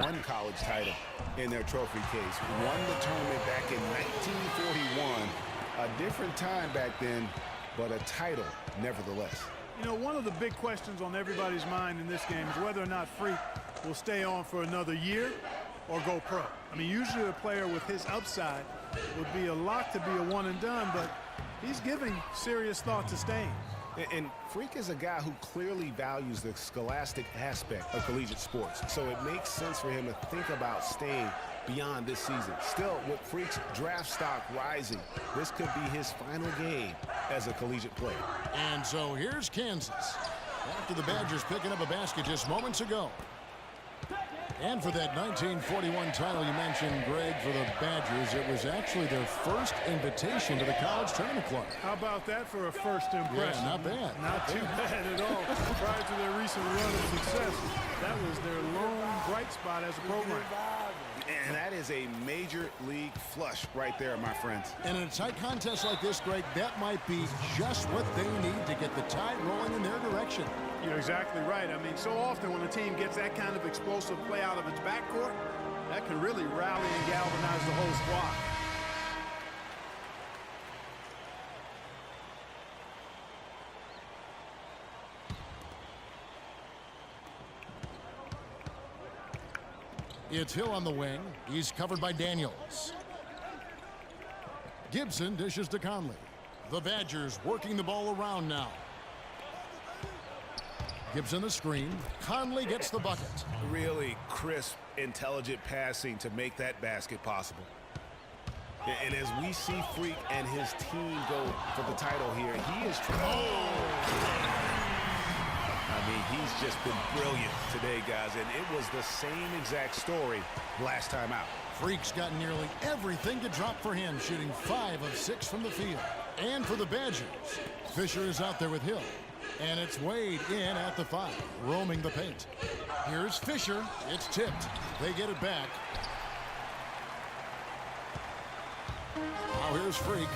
one college title in their trophy case. Won the tournament back in 1941. A different time back then, but a title nevertheless. You know, one of the big questions on everybody's mind in this game is whether or not Freak will stay on for another year or go pro. I mean, usually a player with his upside would be a lock to be a one and done, but he's giving serious thought to staying. And Freak is a guy who clearly values the scholastic aspect of collegiate sports, so it makes sense for him to think about staying beyond this season. Still, with Freak's draft stock rising, this could be his final game as a collegiate player. And so here's Kansas. After the Badgers picking up a basket just moments ago. And for that 1941 title you mentioned, Greg, for the Badgers, it was actually their first invitation to the College Tournament Club. How about that for a first impression? Yeah, not bad. Not too bad at all. Prior to their recent run of success, that was their lone bright spot as a program. And that is a major league flush right there, my friends. And in a tight contest like this, Greg, that might be just what they need to get the tide rolling in their direction. You're exactly right. I mean, so often when a team gets that kind of explosive play out of its backcourt, that can really rally and galvanize the whole squad. It's Hill on the wing. He's covered by Daniels. Gibson dishes to Conley. The Badgers working the ball around now. Gibson the screen. Conley gets the bucket. Really crisp, intelligent passing to make that basket possible. And as we see Freak and his team go for the title here, he is I mean, he's just been brilliant today, guys, and it was the same exact story last time out. Freak's got nearly everything to drop for him, shooting 5 of 6 from the field. And for the Badgers, Fisher is out there with Hill. And it's Wade in at the 5, roaming the paint. Here's Fisher. It's tipped. They get it back. Now here's Freak.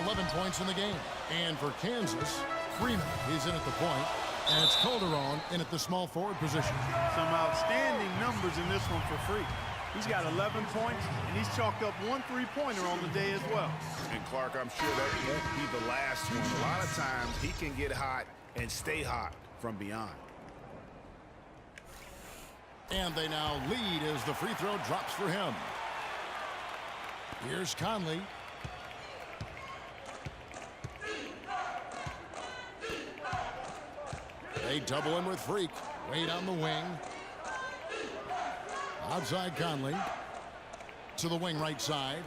11 points in the game. And for Kansas, Freeman, he's in at the point. And it's Calderon in at the small forward position. Some outstanding numbers in this one for Freak. He's got 11 points, and he's chalked up 1 3-pointer on the day as well. And Clark, I'm sure that won't be the last one. A lot of times he can get hot and stay hot from beyond. And they now lead as the free throw drops for him. Here's Conley. They double him with Freak. Wade on the wing. Outside Conley. To the wing right side.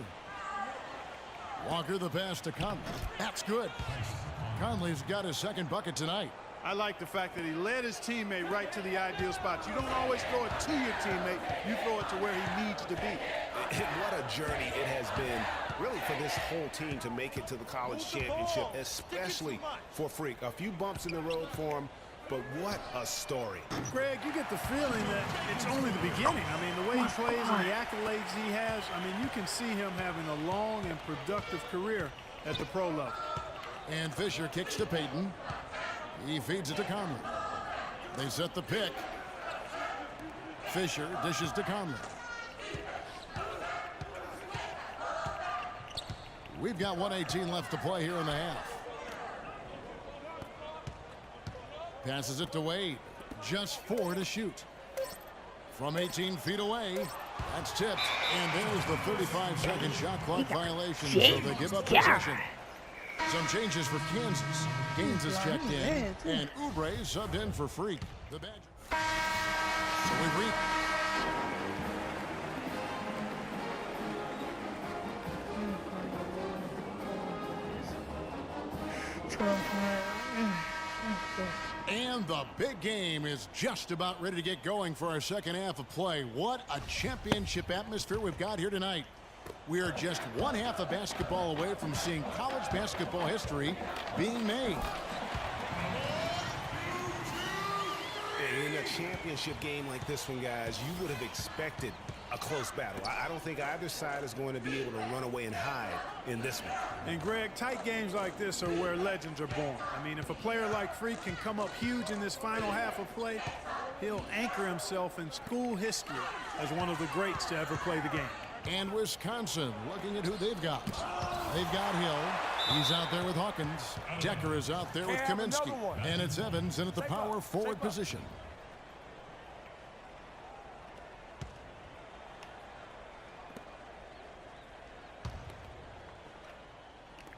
Walker the pass to Conley. That's good. Conley's got his second bucket tonight. I like the fact that he led his teammate right to the ideal spot. You don't always throw it to your teammate. You throw it to where he needs to be. And what a journey it has been, really, for this whole team to make it to the college championship, especially for Freak. A few bumps in the road for him, but what a story. Greg, you get the feeling that it's only the beginning. I mean, the way he plays and the accolades he has, I mean, you can see him having a long and productive career at the pro level. And Fisher kicks to Payton. He feeds it to Conley. They set the pick. Fisher dishes to Conley. We've got 1:18 left to play here in the half. Passes it to Wade. Just 4 to shoot. From 18 feet away. That's tipped. And there's the 35-second shot clock violation. So they give up possession. Some changes for Kansas. Gaines is checked in. And Oubre subbed in for Freak. The Badgers. So we read. And the big game is just about ready to get going for our second half of play. What a championship atmosphere we've got here tonight. We are just one half of basketball away from seeing college basketball history being made. And a championship game like this one, guys, you would have expected a close battle. I don't think either side is going to be able to run away and hide in this one. And Greg, tight games like this are where legends are born. I mean, if a player like Freak can come up huge in this final half of play, he'll anchor himself in school history as one of the greats to ever play the game. And Wisconsin looking at who they've got. They've got Hill. He's out there with Hawkins. Decker is out there with Kaminsky. And it's Evans in at the power forward position.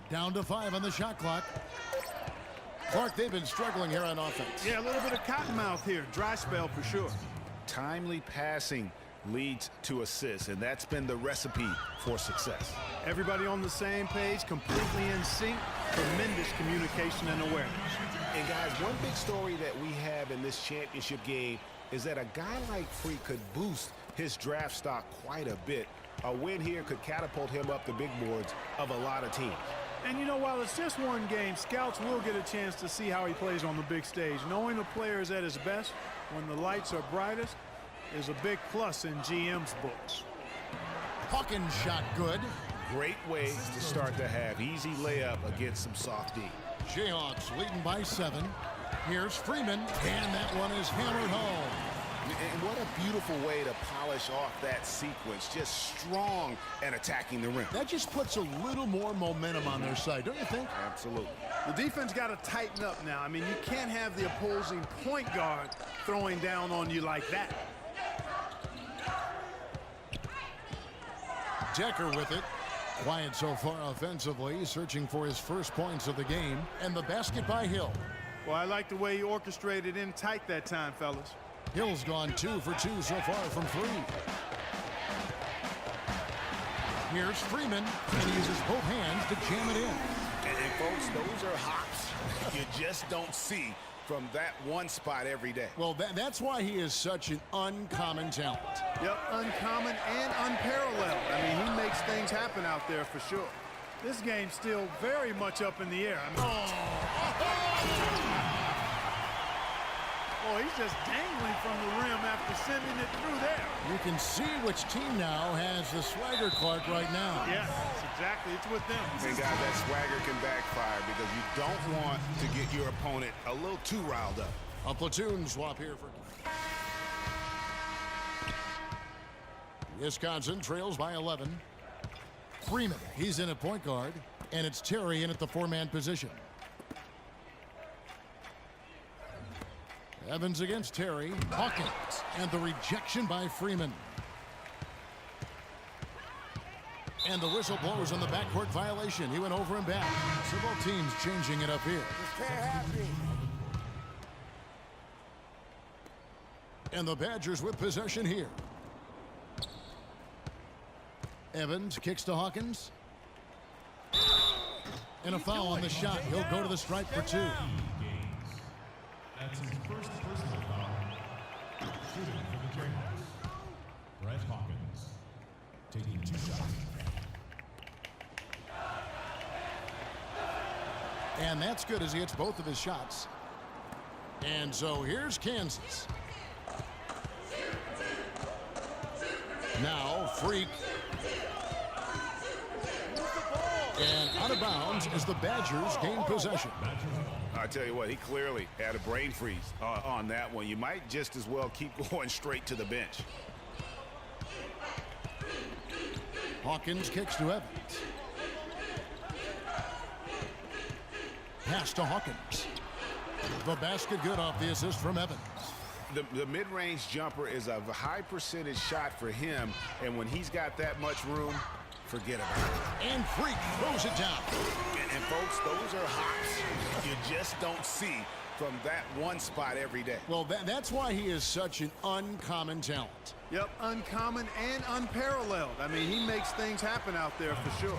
Down to 5 on the shot clock. Clark, they've been struggling here on offense. Yeah, a little bit of cottonmouth here. Dry spell for sure. Timely passing leads to assists, and that's been the recipe for success. Everybody on the same page, completely in sync, tremendous communication and awareness. And guys, one big story that we have in this championship game is that a guy like Freak could boost his draft stock quite a bit. A win here could catapult him up the big boards of a lot of teams. And you know, while it's just one game, scouts will get a chance to see how he plays on the big stage. Knowing a player is at his best when the lights are brightest is a big plus in GM's books. Hawkins shot good. Great way to start the half. Easy layup against some soft D. Jayhawks leading by 7. Here's Freeman, and that one is hammered home. And what a beautiful way to polish off that sequence. Just strong and attacking the rim. That just puts a little more momentum on their side, don't you think? Absolutely. The defense got to tighten up now. I mean, you can't have the opposing point guard throwing down on you like that. Decker with it. Quiet so far offensively, searching for his first points of the game. And the basket by Hill. Well, I like the way he orchestrated in tight that time, fellas. Hill's gone 2 for 2 so far from 3. Here's Freeman, and he uses both hands to jam it in. And folks, those are hops you just don't see from that one spot every day. Well, that's why he is such an uncommon talent. Yep, uncommon and unparalleled. I mean, he makes things happen out there for sure. This game's still very much up in the air. I mean, oh, he's just dangling from the rim after sending it through there. You can see which team now has the swagger, Clark, right now. Yeah, that's exactly. It's with them. And guys, that swagger can backfire because you don't want to get your opponent a little too riled up. A platoon swap here for Wisconsin trails by 11. Freeman, he's in at point guard, and it's Terry in at the 4-man position. Evans against Terry. Hawkins, and the rejection by Freeman. And the whistle blows on the backcourt violation. He went over and back. So both teams changing it up here. And the Badgers with possession here. Evans kicks to Hawkins. And a foul on the shot. He'll go to the stripe for 2. That's his first personal foul. Shooting for the Jayhawks. Brett Hawkins taking 2 shots. And that's good as he hits both of his shots. And so here's Kansas. Now Freak. And out of bounds as the Badgers gain possession. I tell you what, he clearly had a brain freeze on that one. You might just as well keep going straight to the bench. Hawkins kicks to Evans. Pass to Hawkins. The basket good off the assist from Evans. The mid-range jumper is a high percentage shot for him, and when he's got that much room, forget about it. And Freak throws it down. And folks, those are hops you just don't see from that one spot every day. Well, that's why he is such an uncommon talent. Yep, uncommon and unparalleled. I mean, he makes things happen out there for sure.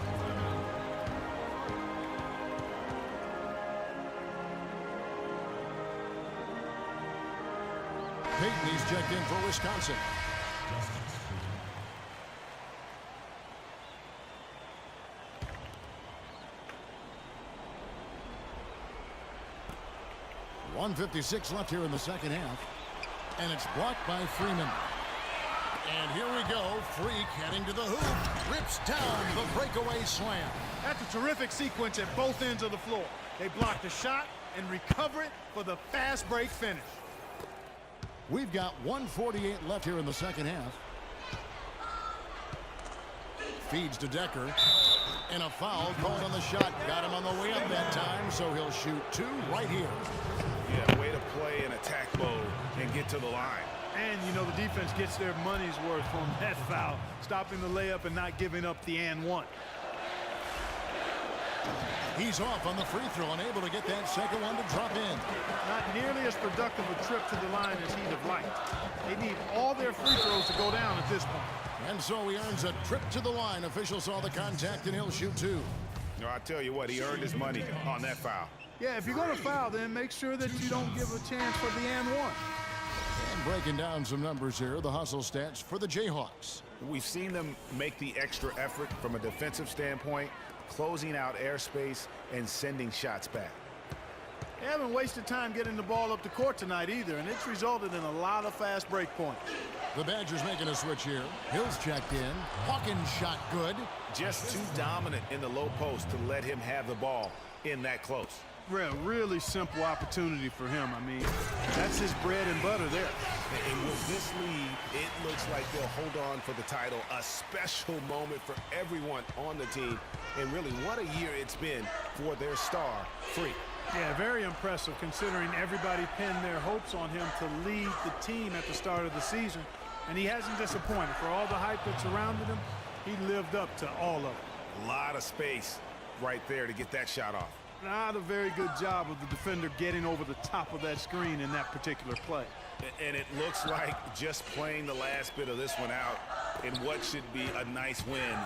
Peyton, he's checked in for Wisconsin. .156 left here in the second half. And it's blocked by Freeman. And here we go. Freak heading to the hoop. Rips down the breakaway slam. That's a terrific sequence at both ends of the floor. They block the shot and recover it for the fast break finish. We've got 1:48 left here in the second half. Feeds to Decker. And a foul called on the shot. Got him on the way up that time, so he'll shoot two right here. Yeah, way to play in attack mode and get to the line. And, you know, the defense gets their money's worth from that foul, stopping the layup and not giving up the and one. He's off on the free throw and able to get that second one to drop in. Not nearly as productive a trip to the line as he'd have liked. They need all their free throws to go down at this point. And so he earns a trip to the line. Official saw the contact and he'll shoot two. No, I tell you what, he earned his money on that foul. Yeah, if you're going to foul, then make sure that you don't give a chance for the and one. And breaking down some numbers here, the hustle stats for the Jayhawks. We've seen them make the extra effort from a defensive standpoint, closing out airspace and sending shots back. They haven't wasted time getting the ball up the court tonight either, and it's resulted in a lot of fast break points. The Badgers making a switch here. Hill's checked in. Hawkins shot good. Just too dominant in the low post to let him have the ball in that close. Really simple opportunity for him. I mean, that's his bread and butter there. And with this lead, it looks like they'll hold on for the title. A special moment for everyone on the team. And really, what a year it's been for their star, Freak. Yeah, very impressive considering everybody pinned their hopes on him to lead the team at the start of the season. And he hasn't disappointed. For all the hype that surrounded him, he lived up to all of it. A lot of space right there to get that shot off. Not a very good job of the defender getting over the top of that screen in that particular play. And it looks like just playing the last bit of this one out in what should be a nice win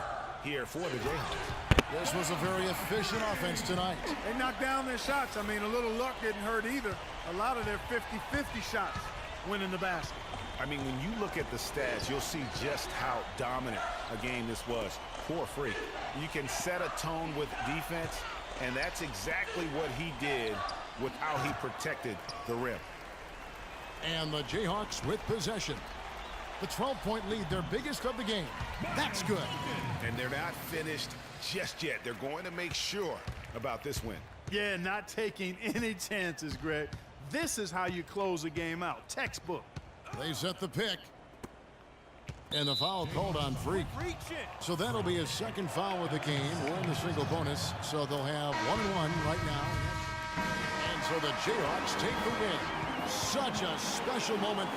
here for the Jayhawks. This was a very efficient offense tonight. They knocked down their shots. I mean, a little luck didn't hurt either. A lot of their 50-50 shots went in the basket. I mean, when you look at the stats, you'll see just how dominant a game this was. Poor Freak. You can set a tone with defense, and that's exactly what he did with how he protected the rim. And the Jayhawks with possession. The 12-point lead, their biggest of the game. That's good. And they're not finished just yet. They're going to make sure about this win. Yeah, not taking any chances, Greg. This is how you close a game out. Textbook. They set the pick. And the foul called on Freak. So that'll be his second foul of the game. We're in the single bonus, so they'll have 1-1 right now. And so the Jayhawks take the win. Such a special moment for